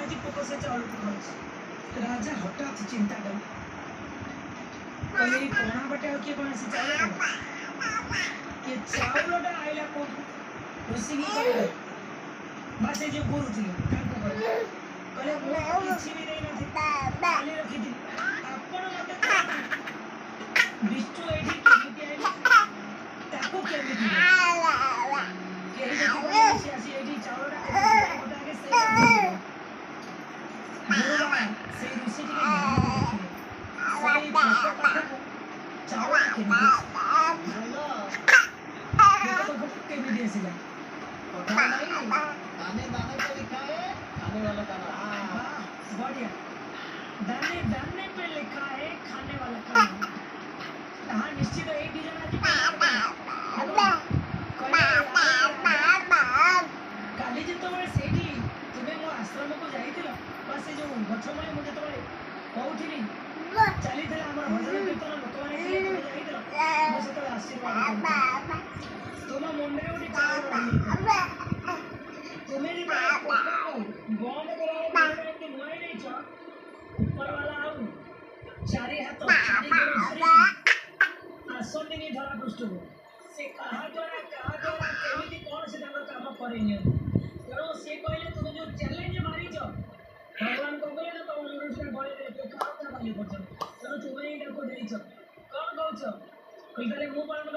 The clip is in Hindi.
କେମିତି ପୋକ ସେ ଚାଉଳକୁ ଖାଉଛି। ରାଜା ହଠାତ୍ ଚିନ୍ତା କଲେ, କହିଲେ ଏଇ କଣା ବାଟେ ଆଉ କିଏ କଣ ଆସି ଚାଉଳ ଖାଇବ? ଏ ଚାଉଳଟା ଆଇଲା କୋଉଠୁ? ଋଷିକି କହିଲେ, ବା ସେ ଯୋଉ ଗୁରୁ ଥିଲେ ତାଙ୍କୁ କହିଲେ, ମୁଁ କିଛି ବି ଦେଇନଥିଲି, ଖାଲି ରଖିଥିଲି। ଆପଣ ମତେ କୁହନ୍ତୁ, ବିଷ୍ଣୁ ଏଇଠି କେମିତି ଆଇଲେ? ତାକୁ କେମିତି ଦେଲେ? କେହି ଯଦି କହିବେ ସେ ଆସି ଏଇଠି ଚାଉଳଟା ଖାଇଥିଲା, ମତେ ଆଗେ ସେଇଟା କୁହନ୍ତୁ। ଗୁରୁବାର ସେଇ ଋଷି ଟିକେ ଧ୍ୟାନ ଦେଖିଲେ, ସେଇ ପୋକ ପାଖକୁ ଚାଉଳ କେମିତି କେମିତି ଆସିଲା? दाने दाने पे लिखा है खाने वाला का नाम। बढ़िया, दाने दाने पे लिखा है खाने वाला का नाम। हाँ निश्चित एक ही जना काली जितबले सेठी तुमे मो आश्रम को जाइतिलो बस से जो गछ मळे मु जतबले कहउथिनी चली थला हमर भजन कीर्तन लोक माने के तुमे जाइतिलो मो सतले आशीर्वाद तुम मुंडे उठी चावल रही तुमे जे बंद करा के नुआई नहीं छ ऊपर वाला आउ चारि हाथ छाड़ी के आसंदिनी धरा पृष्ठ से कहा द्वारा केमिति कोन से ताकर काम करेनी तेणु से कहले तुम जो चैलेंज मारिछ भगवान को कहले ना तुम मनुष्य बळे दे तो काम बाली करछ तेणु तुमे एटा को देइछ कोन कहउछ कहले मु पालन